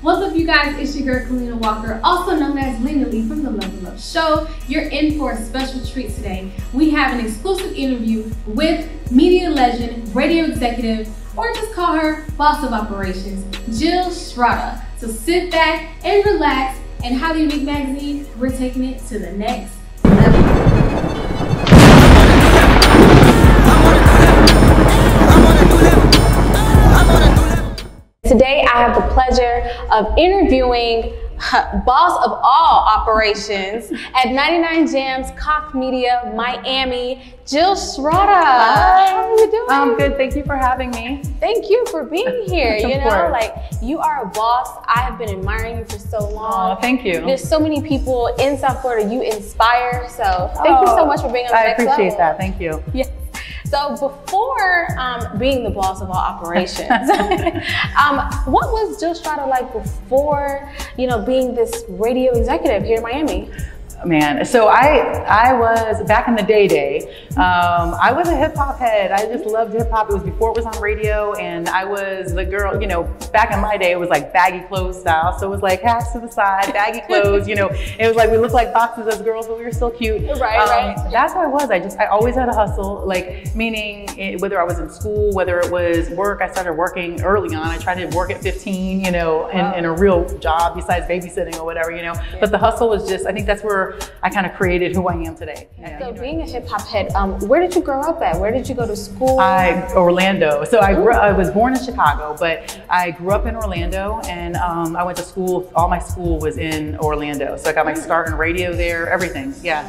What's up, you guys? It's your girl, Khalinah Walker, also known as Lena Lee from the Level Up Show. You're in for a special treat today. We have an exclusive interview with media legend, radio executive, or just call her boss of operations, Jill Strada. So sit back and relax, and How Do You Make Magazine, we're taking it to the next level. Today, I have the pleasure of interviewing boss of all operations at 99 Jamz, Cox Media, Miami, Jill Strada. Hi. How are you doing? I'm good. Thank you for having me. Thank you for being here. You know, course. like, you are a boss. I have been admiring you for so long. Oh, thank you. There's so many people in South Florida you inspire. So thank you so much for being on the next level. I appreciate that. Thank you. Yeah. So before being the boss of all operations, what was Jill Strada like before, you know, being this radio executive here in Miami? Man, so I was, back in the day, I was a hip hop head. I just loved hip hop. It was before it was on radio, and I was the girl, you know, back in my day, it was like baggy clothes style. So it was like hats to the side, baggy clothes, you know, it was like, we looked like boxes as girls, but we were still cute. Right. That's how I was. I always had a hustle, like, meaning whether I was in school, whether it was work, I started working early on. I tried to work at 15, you know, in a real job besides babysitting or whatever, you know, but the hustle was just, I think that's where I kind of created who I am today. Yeah, so being a hip hop head, where did you grow up at? Where did you go to school? Orlando. So I was born in Chicago, but I grew up in Orlando, and I went to school. All my school was in Orlando. So I got my start in radio there, everything. Yeah.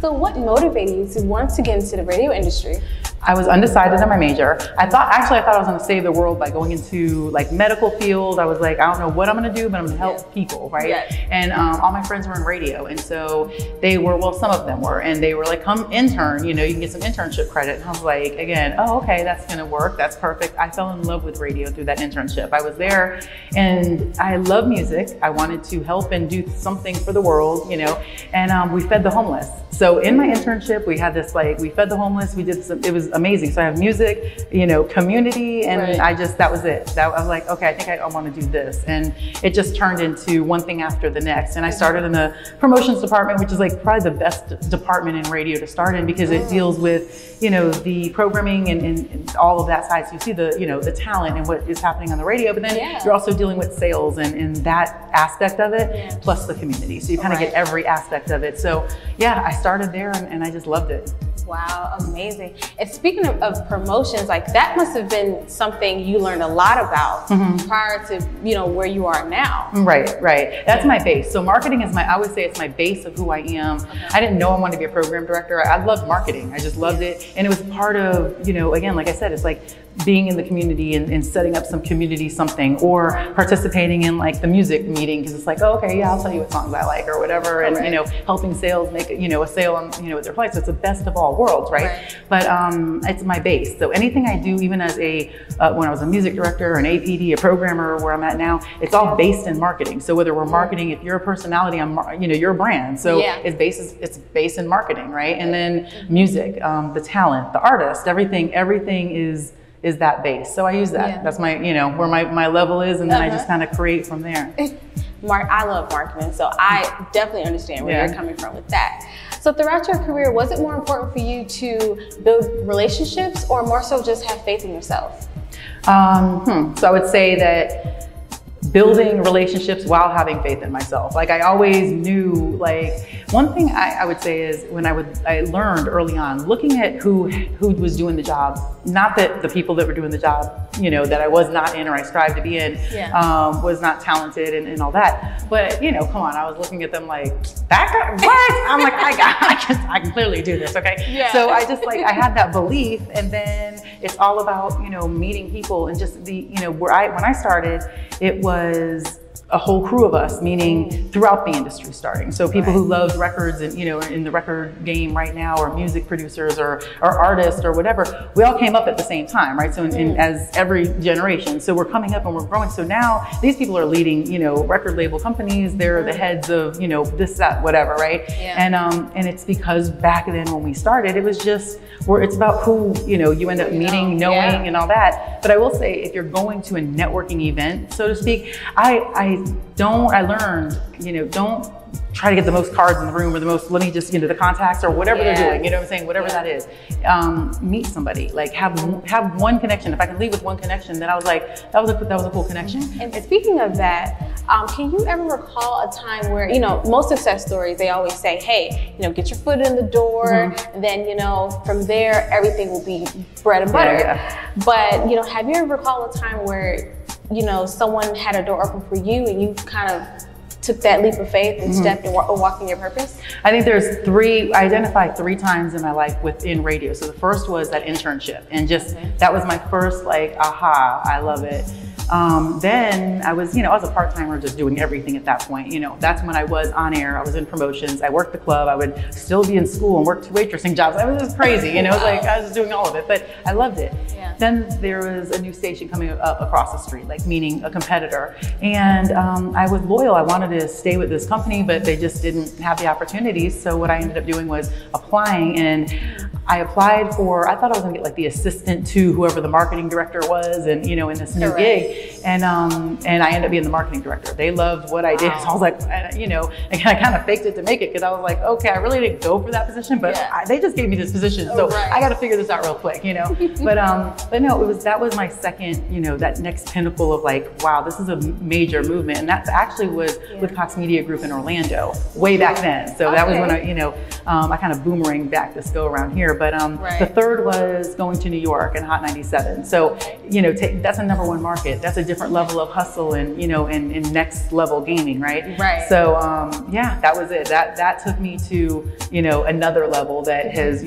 So what motivated you to want to get into the radio industry? I was undecided on my major. I thought I was going to save the world by going into like medical field. I was like, I don't know what I'm going to do, but I'm going to help people, right? Yes. And all my friends were in radio, and so they were, well, some of them were, and they were like, come intern, you know, you can get some internship credit. And I was like, again, oh, okay, that's going to work. That's perfect. I fell in love with radio through that internship. I was there, and I love music. I wanted to help and do something for the world, you know, and we fed the homeless. So in my internship, we had this, like, we fed the homeless. We did some, it was amazing. So I have music, you know, community, and that was it. I was like, okay, I think I want to do this. And it just turned into one thing after the next. And I started in the promotions department, which is like probably the best department in radio to start in, because it deals with, you know, the programming and all of that side. So you see the, you know, the talent and what is happening on the radio, but then you're also dealing with sales and that aspect of it, plus the community. So you kind of get every aspect of it. So yeah, I started there, and I just loved it. Wow, amazing. And speaking of promotions, like, that must have been something you learned a lot about prior to, you know, where you are now. Right. That's my base. So marketing is I always say it's my base of who I am. I didn't know I wanted to be a program director. I loved marketing. I just loved it. And it was part of, you know, again, like I said, it's like being in the community and setting up some community something, or participating in like the music meeting, because it's like, oh, okay, yeah, I'll tell you what songs I like or whatever, and you know, helping sales make, you know, a sale on, you know, with their flights. So it's the best of all worlds, right? But it's my base. So anything I do, even as a when I was a music director, an APD, a programmer, where I'm at now, it's all based in marketing. So whether we're marketing, if you're a personality, you know, you're a brand. So it's based in marketing, right? And then music, the talent, the artist, everything is that base. So I use that. That's my, you know, where my level is, and then I just kind of create from there. I love marketing, so I definitely understand where you're coming from with that. So throughout your career, was it more important for you to build relationships, or more so just have faith in yourself? So I would say that building relationships while having faith in myself. Like, I always knew, like, one thing I would say is I learned early on, looking at who was doing the job, not that the people that were doing the job, you know, that I was not in or I strived to be in, was not talented and all that. But, you know, come on, I was looking at them like, that guy, what? I'm like, I can clearly do this, okay? So I just, like, I had that belief, and then it's all about, you know, meeting people, and just the, you know, when I started, it was a whole crew of us, meaning throughout the industry starting. So people who love records and, in the record game right now, or music producers or artists or whatever, we all came up at the same time, right? So as every generation. So we're coming up and we're growing. So now these people are leading, record label companies. They're the heads of, this, that, whatever, right? Yeah. And it's because back then when we started, it was just, it's about who, you end up meeting, knowing and all that. But I will say, if you're going to a networking event, so to speak, I learned, don't try to get the most cards in the room or the most, let me just, the contacts or whatever they're doing, you know what I'm saying? Whatever that is. Meet somebody, like have one connection. If I can leave with one connection, then I was like, that was a cool connection. And speaking of that, can you ever recall a time where, most success stories, they always say, hey, get your foot in the door, and then, from there, everything will be bread and butter. But, have you ever recalled a time where, someone had a door open for you and you kind of took that leap of faith and stepped and walked in your purpose? I think I identified 3 times in my life within radio. So the first was that internship, and just, that was my first aha, I love it. Then I was a part-timer just doing everything at that point. That's when I was on air, I was in promotions, I worked the club, I would still be in school and work 2 waitressing jobs. It was just crazy, I was doing all of it, but I loved it. Yeah. Then there was a new station coming up across the street, meaning a competitor. And I was loyal, I wanted to stay with this company, but they just didn't have the opportunities. So what I ended up doing was applying, and I applied for, I thought I was gonna get the assistant to whoever the marketing director was, and in this new gig. And I ended up being the marketing director. They loved what I did. So I was like, and I kind of faked it to make it, because I was like, okay, I really didn't go for that position, but they just gave me this position. So I got to figure this out real quick, But no, that was my second, that next pinnacle of wow, this is a major movement. And that actually was with Cox Media Group in Orlando way back then. So that was when I kind of boomeranged back this go around here. But the third was going to New York and Hot 97. So, that's a #1 market. That's a different level of hustle and, and next level gaming, right? Right. So, that was it. That took me to, another level that has,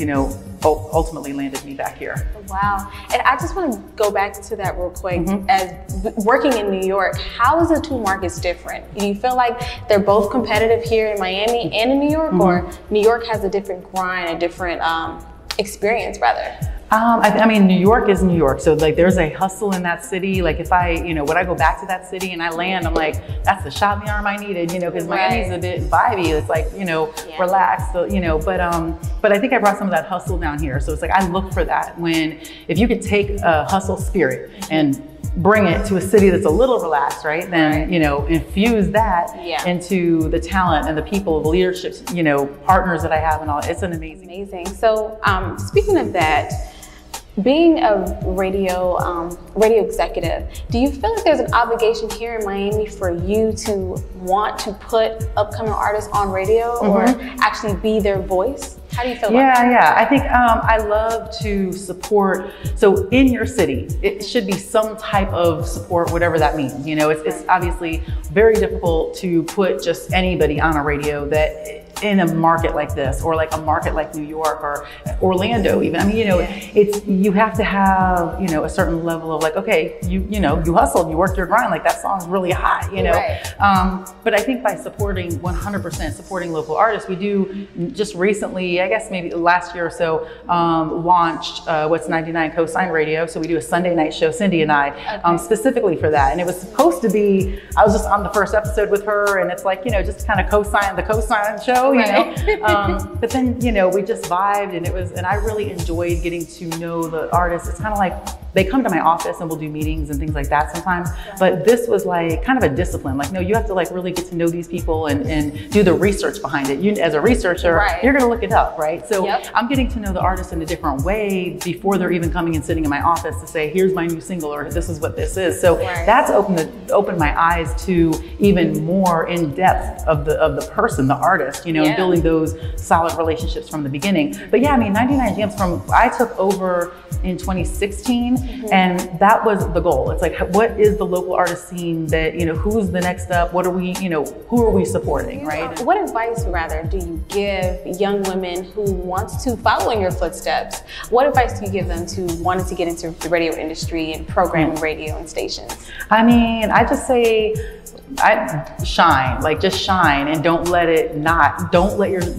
ultimately landed me back here. Wow. And I just want to go back to that real quick. As working in New York, how is the 2 markets different? Do you feel like they're both competitive here in Miami and in New York, or New York has a different grind, a different experience rather? I mean, New York is New York. So there's a hustle in that city. If I, when I go back to that city and I land, I'm like, that's the shot in the arm I needed, because Miami's a bit vibey. It's relaxed, so, but I think I brought some of that hustle down here. So it's I look for that if you could take a hustle spirit and bring it to a city that's a little relaxed, right? Then, infuse that into the talent and the people, the leadership, partners that I have and all. It's an amazing. So speaking of that, being a radio executive, do you feel like there's an obligation here in Miami for you to want to put upcoming artists on radio or actually be their voice? How do you feel about that? Yeah. I think I love to support. So in your city, it should be some type of support, whatever that means. It's obviously very difficult to put just anybody on a radio that in a market like this, or a market like New York or Orlando even. I mean, you have to have, a certain level of okay, you hustled, you worked your grind, that song's really hot, But I think by supporting 100% supporting local artists, we do just recently, I guess maybe last year or so, launched What's 99 Cosign Radio. So we do a Sunday night show, Cindy and I, specifically for that. And it was supposed to be, I was just on the first episode with her, and it's just kind of cosign the cosign show. But then, we just vibed, and I really enjoyed getting to know the artists. It's kind of they come to my office and we'll do meetings and things like that sometimes. But this was kind of a discipline. No, you have to really get to know these people and do the research behind it. You, as a researcher, you're going to look it up, right? So I'm getting to know the artist in a different way before they're even coming and sitting in my office to say, here's my new single, or this is what this is. So that's opened my eyes to even more in depth of the person, the artist, and building those solid relationships from the beginning. But yeah, I mean, 99 Jamz I took over in 2016. And that was the goal. It's what is the local artist scene that, who's the next up? What are we, who are we supporting, right? What advice, rather, do you give young women who want to follow in your footsteps? What advice do you give them to wanting to get into the radio industry and programming radio and stations? I mean, I just say, shine, like just shine, and don't let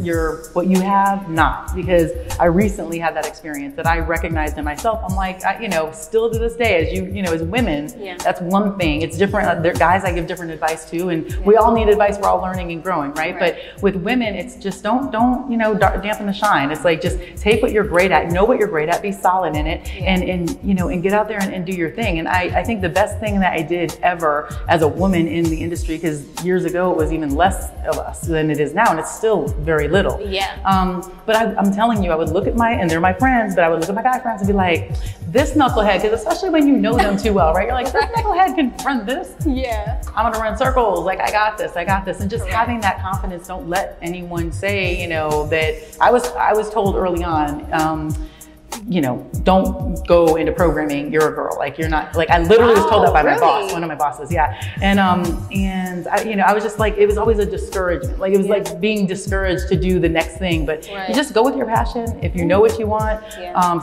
your what you have not, because I recently had that experience that I recognized in myself. I'm like, still to this day, as as women, that's one thing. It's different. Guys, I give different advice to, and we all need advice. We're all learning and growing, right? But with women, it's just don't dampen the shine. It's like, just take what you're great at, know what you're great at, be solid in it, and get out there and do your thing. And I think the best thing that I did ever as a woman in the industry, because years ago it was even less of us than it is now, and it's still very little. But I'm telling you, I would look at they're my friends, but I would look at my guy friends and be like, this knucklehead, because especially when you know them too well, right? You're like, this knucklehead can run this. I'm gonna run circles. Like, I got this. And just having that confidence. Don't let anyone say, that I was told early on, don't go into programming, you're a girl. Like, you're not, like, I literally was told that by my boss, one of my bosses. And I was just like, it was always a discouragement. Like, it was like being discouraged to do the next thing, but you just go with your passion. If you know what you want,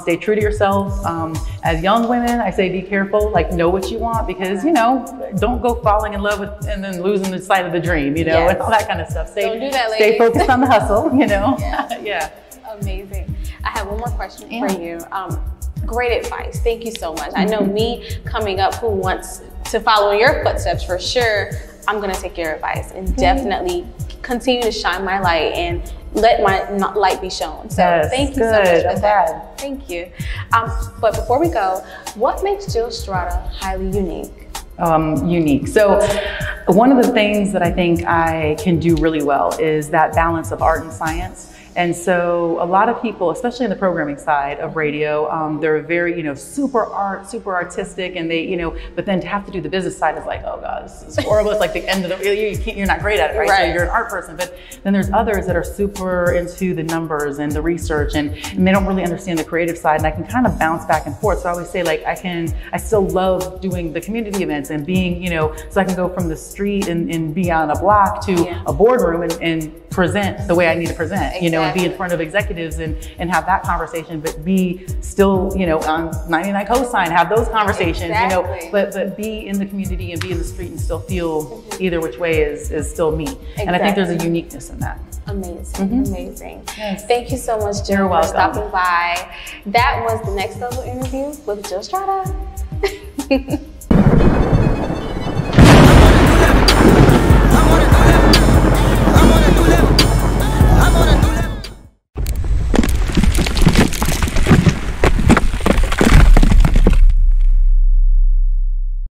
stay true to yourself. As young women, I say, be careful, like, know what you want, because, don't go falling in love with, and then losing the sight of the dream, and all that kind of stuff. Don't do that, ladies. Stay focused on the hustle, Amazing. I have one more question for you. Great advice. Thank you so much. I know me coming up who wants to follow in your footsteps, for sure, I'm going to take your advice and definitely continue to shine my light and let my light be shown. So thank you so much for that. Thank you. But before we go, what makes Jill Strada highly unique? Unique. So one of the things that I think I can do really well is that balance of art and science. And so a lot of people, especially in the programming side of radio, they're very, super artistic, and they, but then to have to do the business side is like, oh God, this is horrible. It's like the end of you're not great at it, right? So you're an art person. But then there's others that are super into the numbers and the research, and they don't really understand the creative side. And I can kind of bounce back and forth. So I always say, like, I still love doing the community events and being, so I can go from the street and be on a block to a boardroom and present the way I need to present, and be in front of executives and have that conversation, but be still, on 99 cosign, have those conversations, but be in the community and be in the street and still feel either which way is still me. And I think there's a uniqueness in that. Amazing, amazing. Yes. Thank you so much, Jill, for stopping by. That was the Next Level interview with Jill Strada.